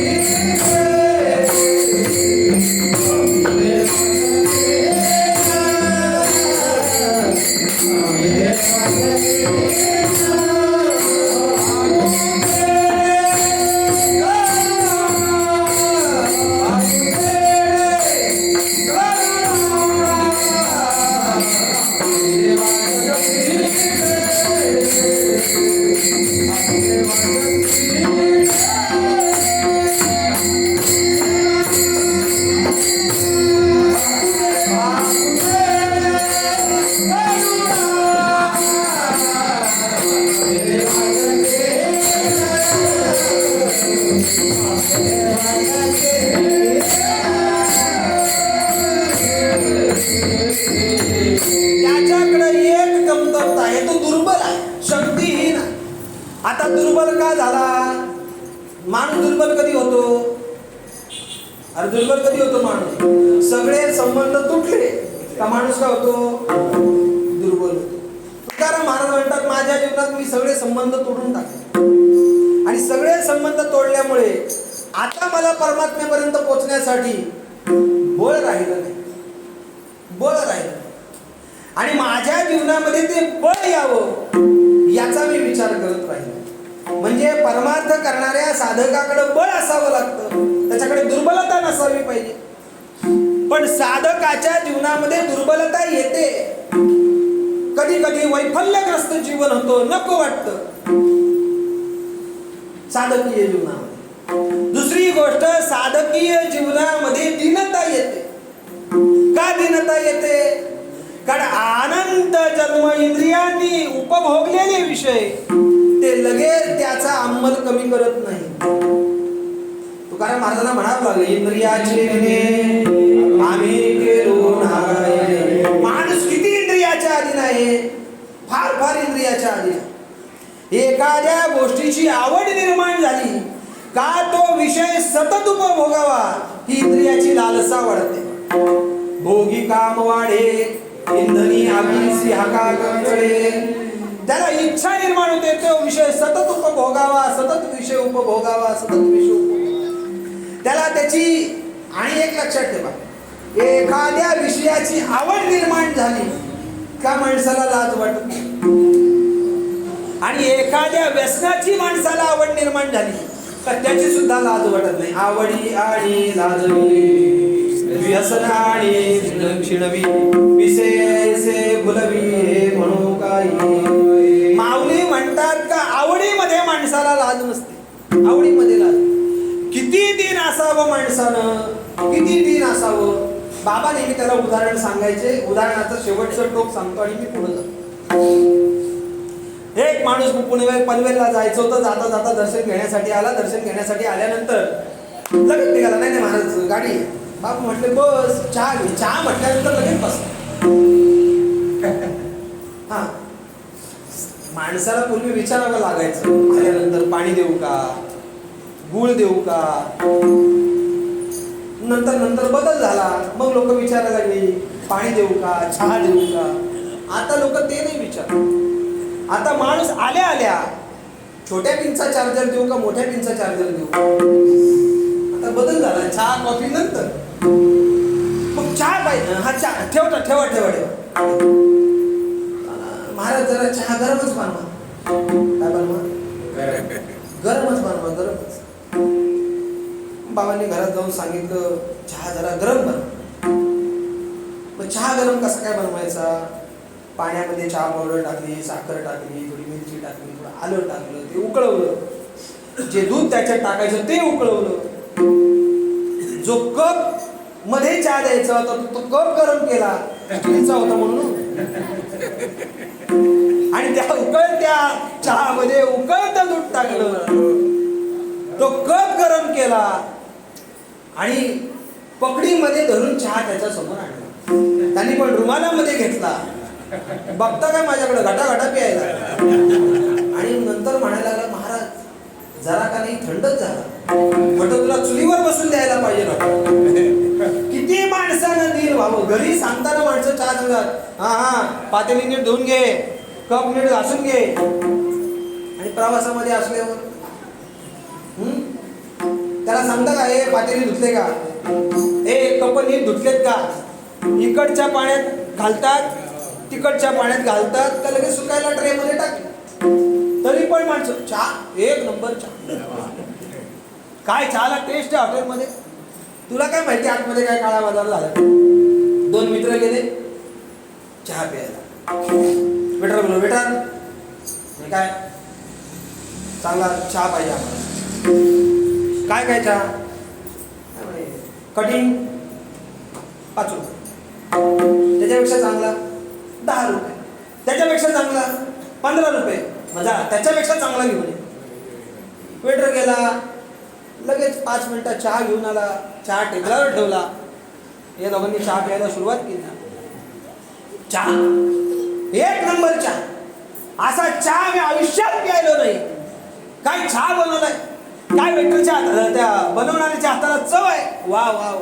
त्याच्याकडे एक कमतरता आहे, तो दुर्बल आहे, शक्तीहीन आहे. आता दुर्बल का झाला? माणूस दुर्बल कधी होतो? अरे दुर्बल कधी होतो माणूस? सगळे संबंध तुटले का माणूस का होतो? दुर्बल होतो. तुकाराम महाराज म्हणतात, माझ्या जीवनात मी सगळे संबंध तोडून टाकले. आणि सगळे संबंध तोडल्यामुळे आता मला परमात्म्यापर्यंत पोहोचण्यासाठी बळ राहिलं नाही, बळ राहिलं नाही. आणि माझ्या जीवनामध्ये ते बळ यावं याचा मी विचार करत राहिलो. म्हणजे परमार्थ करणाऱ्या साधकाकडे बळ असावं लागतं, त्याच्याकडे दुर्बलता नसावी पाहिजे. पण साधकाच्या जीवनामध्ये दुर्बलता येते, कधी कधी वैफल्यग्रस्त जीवन होतो, नको वाटतं साधकीय जीवनामध्ये. दुसरी गोष्ट, साधकीय जीवनामध्ये दीनता येते. का दीनता येते? कारण अनंत जन्म इंद्रियांनी उपभोगलेले विषय ते लगेच त्याचा अंमल कमी करत नाही. तुकाराम महाराजांना म्हणावं लागलं, इंद्रियाचे आम्ही केलो नागाळे. माणूस किती इंद्रियाच्या अधीन आहे? फार फार इंद्रियाच्या अधीन आहे. एखाद्या गोष्टीची आवड निर्माण झाली का तो विषय सतत उपभोगावा ही इंद्रियाची लालसा वाढते. भोगी काम वाढे, इंधनी आगीसी हाका कंकळे. त्याला इच्छा निर्माण होते, तो विषय सतत उपभोगावा, सतत विषय उपभोगावा, सतत विषय उपभोगावा. त्याला त्याची, आणि एक लक्षात ठेवा, एखाद्या विषयाची आवड निर्माण झाली का माणसाला लाज वाटत नाही. आणि एखाद्या व्यसनाची माणसाला आवड निर्माण झाली तर त्याची सुद्धा लाज वाटत नाही. आवडी आणि लाजवी, व्यसन आणि क्षीणवी, विषयसे भुलवी हे म्हणू काही. माऊली म्हणतात का आवडीमध्ये माणसाला लाज नसते, आवडीमध्ये लाज. किती दिन असावं माणसानं, किती दिन असावं. बाबा नेहमी त्याला उदाहरण सांगायचे. उदाहरणाचं शेवटचं टोक सांगतो आणि मी पुढे जातो. एक माणूस पनवेलला जायचं होतं, जाता जाता दर्शन घेण्यासाठी आला. दर्शन घेण्यासाठी आल्यानंतर लगेच निघाला, नाही महाराज गाडी. बाबा म्हटले बस, चहा घे. चहा म्हटल्यानंतर लगेच बस. हा, माणसाला पूर्वी विचारावं लागायचं, आल्यानंतर पाणी देऊ का, गुळ देऊ का. नंतर नंतर बदल झाला, मग लोक विचारायला लागली पाणी देऊ का, चहा देऊ का. आता लोक ते नाही विचारत. आता माणूस आल्या आल्या छोट्या पिनचा चार्जर देऊ का, मोठ्या पिनचा चार्जर देऊ. आता बदल झाला, चहा कॉफी नंतर. मग चहा पाहिजे, हा चहा ठेवा ठेवा ठेवा ठेवा. महाराज जरा चहा गरमच बनवा. काय बनवा? गरमच बनवा, गरमच. बाबांनी घरात जाऊन सांगितलं चहा जरा गरम बनवा. मग चहा गरम कसा काय बनवायचा? पाण्यामध्ये चहा पावडर टाकली, साखर टाकली, थोडी मिरची टाकली, थोडं आलं टाकलं, ते उकळवलं. जे दूध त्याच्यात टाकायचं ते उकळवलं. जो कप मध्ये चहा द्यायचा होता तो कप गरम केला, स्टीलचा होता म्हणून. आणि त्या उकळत्या चहामध्ये उकळतं दूध टाकलं, तो कप गरम केला आणि पकडीमध्ये धरून चहा त्याच्या समोर आणला. त्यांनी पण रुमालामध्ये घेतला. बघता काय माझ्याकडे घटाघटा प्यायला. आणि नंतर म्हणायला लागला, महाराज जरा का नाही थंडच झाला, म्हटलं तुला चुलीवर बसून द्यायला पाहिजे ना. किती माणसानं दिन व्हावं. घरी सांगताना माणसं चहा सांगतात, हा हा पातेली नीट धुवून घे, कप नीट घासून घे. आणि प्रवासामध्ये असल्यावर त्याला सांगता का, हे पातेली धुतले का, हे कप नीट धुतलेत का. इकडच्या पाण्यात घालतात, तिकडच्या पाण्यात घालतात का लगेच सुकायला ट्रे मध्ये टाक. तरी पण माणसं चहा एक नंबर चहा. काय चहाला टेस्ट आहे हॉटेलमध्ये. तुला काय माहिती आतमध्ये काय काळा बाजार झाला. दोन मित्र गेले चहा प्यायला. वेटर बोललो, वेटर काय चांगला चहा पाहिजे आम्हाला. काय काय चहा? कटिंग 5 रुपये, त्याच्यापेक्षा चांगला 10 रुपये, त्याच्यापेक्षा चांगला 15 रुपये. मजा, त्याच्यापेक्षा चांगला घेऊन ये. वेटर गेला, लगेच 5 मिनिटात चहा घेऊन आला. चहा टेबलावर ठेवला. या दोघांनी चहा प्यायला सुरुवात केली. चहा एक नंबर चहा. असा चहा मी आयुष्यात प्यायलो नाही. काय चहा बनवलाय, काय वेटरच्या हाताला, त्या बनवणाऱ्याच्या हाताला चव आहे. वा वा.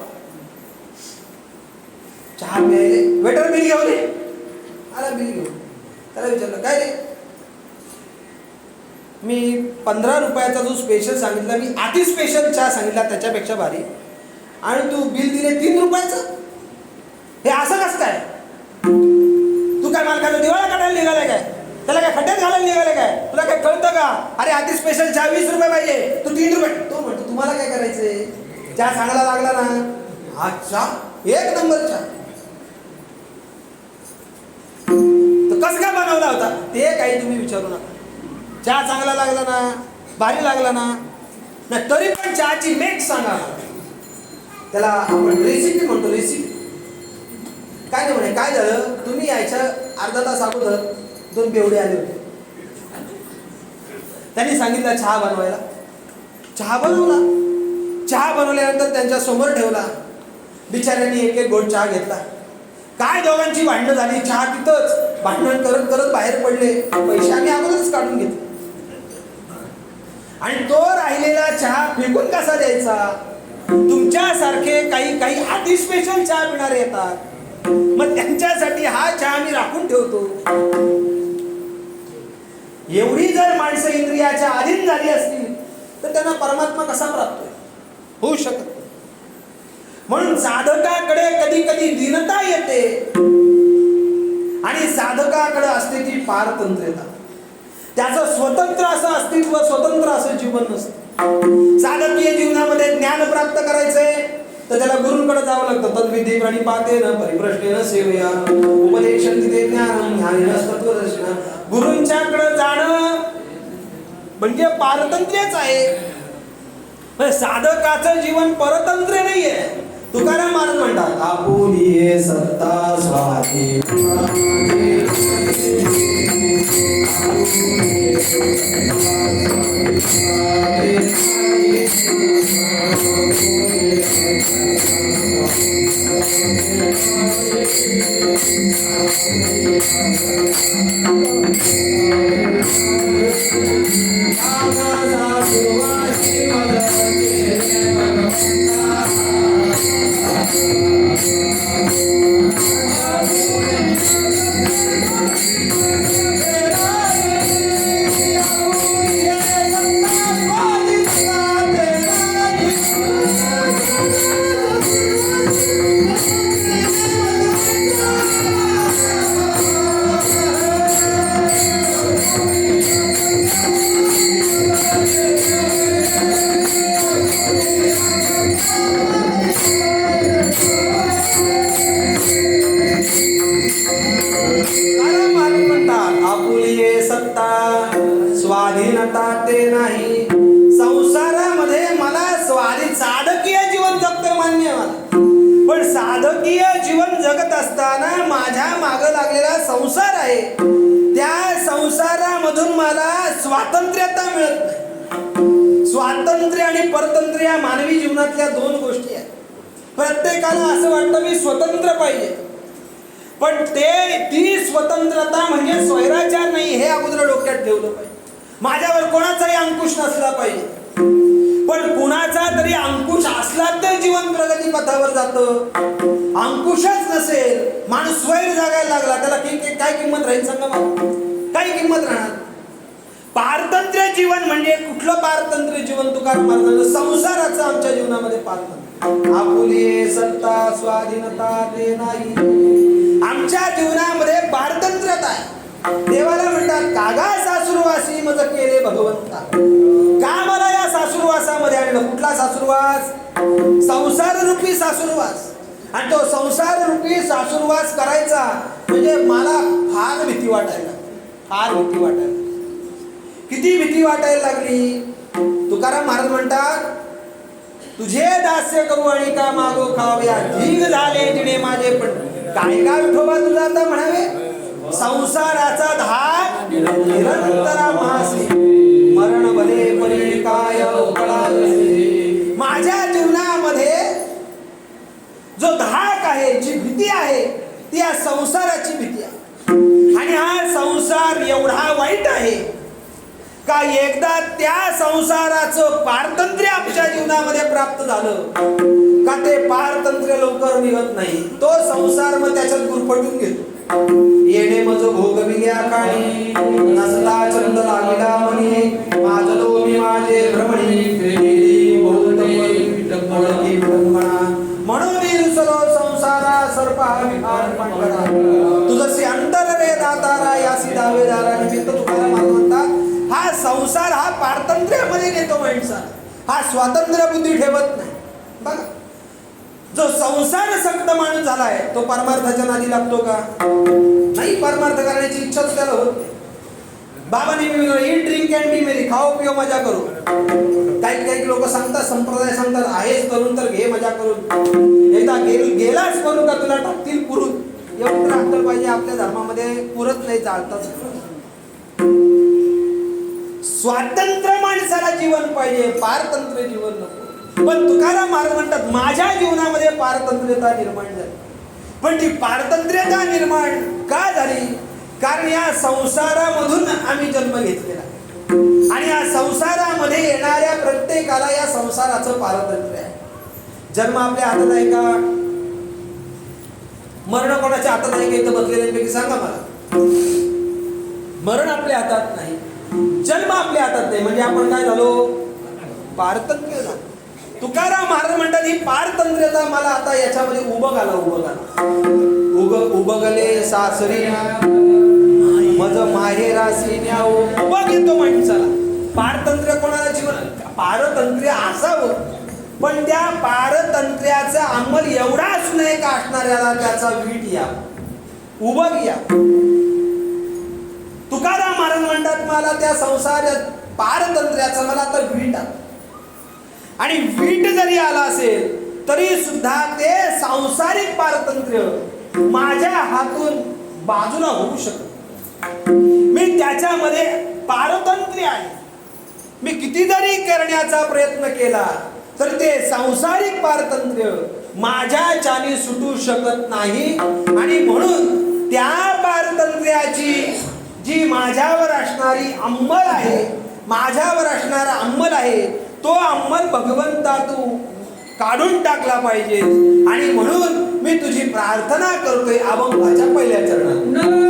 चहा प्यायले. वेटर बिल घेऊन ये. आला बिल घेऊन. त्याला विचारलं काय रे. मी 15 रुपयाचा जो स्पेशल सांगितला, मी अति स्पेशल चहा सांगितला त्याच्यापेक्षा भारी, आणि तू बिल दिले 3 रुपयाचं. हे असं कसं काय? तू काय मालकाचा दिवाळा काढायला निघालाय काय? त्याला काय खड्ड्यात घालायला निघाले काय? तुला काय कळतं का? अरे अति स्पेशल चहा 20 रुपये पाहिजे, तू 3 रुपये. तो म्हणतो तुम्हाला काय करायचंय? चहा चांगला लागला ना, हा चहा 1 नंबर चहा. तर कसं काय बनवला होता ते काही तुम्ही विचारू नका. चहा चांगला लागला ना, भारी लागला ना, नाही तरी पण चहाची मेक सांगा. त्याला आपण रेसिपी म्हणतो. रेसिपी काय नाही म्हणे, काय झालं, तुम्ही यायच्या अर्धा तास अगोदर 2 बेवडे आले होते. त्यांनी सांगितलं चहा बनवायला. चहा बनवला. चहा बनवल्यानंतर त्यांच्या समोर ठेवला. बिचाऱ्यांनी एक एक घोट चहा घेतला. काय दोघांची भांडणं झाली. चहा तिथंच भांडण करत करत बाहेर पडले. पैसे आम्ही अगोदरच काढून घेतले. आणि तो राहिलेला चहा फेकून कसा द्यायचा? तुमच्यासारखे काही काही अति स्पेशल चहा पिणारे येतात, मग त्यांच्यासाठी हा चहा मी राखून ठेवतो. एवढी जर माणसं इंद्रियाच्या अधीन झाली असतील तर त्यांना परमात्मा कसा प्राप्त होऊ शकत? म्हणून साधकाकडे कधी कधी दीनता येते आणि साधकाकडे असते ती पारतंत्र्यता. त्याचं स्वतंत्र असं अस्तित्व, स्वतंत्र असं जीवन नसतं. साधकीय जीवनामध्ये ज्ञान प्राप्त करायचंय तर त्याला गुरूंकडे जावं लागतं. तद्विधी प्रणिपातेन परिप्रश्नेन सेवया उपदेशन्ति ते ज्ञानं ज्ञानेन तत्त्वदर्शिनः. गुरूंच्याकडे जाणं म्हणजे पारतंत्र्यच आहे. साधकाचं जीवन परतंत्र्य नाहीये. तुकाराम महाराज म्हणतात, आपुलिये सत्ता स्वाधी स्वाधीनता ते नाही. संसारामध्ये मला साधकीय जीवन जगतोय मान्य आहे मला, पण साधकीय जीवन जगत असताना माझ्या मागे लागलेला संसार आहे, त्या संसारामधून मला स्वातंत्र्यता मिळत नाही. स्वातंत्र्य आणि परतंत्र्य या मानवी जीवनातल्या 2 गोष्टी आहेत. प्रत्येकाला असं वाटतं मी स्वतंत्र पाहिजे, पण ती स्वतंत्रता म्हणजे स्वैराचार नाही हे अगोदर डोक्यात ठेवलं पाहिजे. माझ्यावर कोणाचाही अंकुश नसला पाहिजे, पण कुणाचा तरी अंकुश असला तर जीवन प्रगती पथावर जातं. अंकुशच नसेल, माणूस स्वैर जगायला लागला, त्याला काय किंमत राहील सांगा मला? काही किंमत राहणार. पारतंत्र्य जीवन म्हणजे कुठलं पारतंत्र्य जीवन? तुकाराम महाराजांचं संसाराचं आमच्या जीवनामध्ये पारतंत्र्य. आपुले सत्ता स्वाधीनता ते नाही. आमच्या जीवनामध्ये पारतंत्र्यता आहे. देवाला म्हणतात, कागा सासुरवासी मज केले भगवंता. का मला या सासुरवासामध्ये आणलं? कुठला सासुरवास? संसार रूपी सासुरवास. आणि तो संसार रूपी सासुरवास करायचा म्हणजे मला फार भीती वाटायला, फार भीती वाटायला. किती भीती वाटायला लागली? तुकाराम महाराज म्हणतात, तुझे दास्य करू आणि का मागो खाव्या, धीग झाले जिने माझे. पण काय काय विठोबा तुझा आता म्हणावे? संसाराचा धाक निरंतरा मासी, मरण भले परी काय कळावे. माझ्या जीवनामध्ये जो धाक आहे, जी भीती आहे, ती या संसाराची भीती आहे. आणि हा संसार एवढा वाईट आहे का एकदा त्या संसाराचं पारतंत्र्य आमच्या जीवनामध्ये प्राप्त झालं का ते पारतंत्र्य लवकर निघत नाही. तो संसार मग त्याच्यात गुरफटून घेतो. येणे मज भोगविल्या काळी, नसता चंद लागला म्हणे, पांढरा तुझसे अंतर रे दातारा यासी दावेदारा. निमित्त तुकाराम महाराज म्हणतात हा संसार हा पारतंत्र्यामध्ये नेतो माणसा, हा स्वातंत्र्य बुद्धी ठेवत नाही. बघा जो संसार सक्त माणूस झालाय तो परमार्थाच्या नादी लागतो का? नाही, परमार्थ करण्याची इच्छा त्याला होत नाही. बाबांनी ईट ड्रिंक अँड बी मेरी, खाओ पिओ मजा करू. काही काही लोक सांगतात, संप्रदाय सांगतात आहेच तरुण तर घे मजा करून. एकदा गेलाच करू का तुला टाकतील पुरून. एवढं अक्कल पाहिजे आपल्या धर्मामध्ये, पुरत नाही चालतात. स्वातंत्र्य माणसाला जीवन पाहिजे, पारतंत्र्य जीवन नको. पण तुकाराम महाराज म्हणतात माझ्या जीवनामध्ये पारतंत्र्यता निर्माण झाली. पण ती पारतंत्र्यता निर्माण का झाली? कारण या संसारामधून आम्ही जन्म घेतलेला आणि या संसारामध्ये येणाऱ्या प्रत्येकाला या संसाराचं पारतंत्र्य आहे. जन्म आपल्या हातात आहे का? मरण कोणाच्या हातात आहे का? इथं बसलेल्यांपैकी सांगा मला. मरण आपल्या हातात नाही, जन्म आपल्या हातात नाही. म्हणजे आपण काय झालो? पारतंत्र्य झालो. तुकाराम महाराज म्हणतात ही पारतंत्र्यता मला आता याच्यामध्ये उभं उबगले सासरी मज माहेरासी न्याव. उभं घेतो माणसाला. पारतंत्र्य कोणाला जीवन? पारतंत्र्य असावं, पण त्या पारतंत्र्याचा अंमल एवढाच नाही का असणाऱ्याला त्याचा वीट या, उभं या. तुकाराम महाराज म्हणतात मला त्या संसार पारतंत्र्याचा मला आता वीट आला. आणि वीट जरी आला असेल तरी सुद्धा ते सांसारिक पारतंत्र्य माझ्या हातून बाजूला होऊ शकत. मी त्याच्यामध्ये पारतंत्र्य आहे. मी किती जरी करण्याचा प्रयत्न केला तर ते सांसारिक पारतंत्र्य माझ्याच्याने सुटू शकत नाही. आणि म्हणून त्या पारतंत्र्याची जी माझ्यावर असणारी अंमल आहे, माझ्यावर असणारा अंमल आहे, तो अंमल भगवंता तू काढून टाकला पाहिजे. आणि म्हणून मी तुझी प्रार्थना करतोय अभंगाच्या पहिल्या चरणात.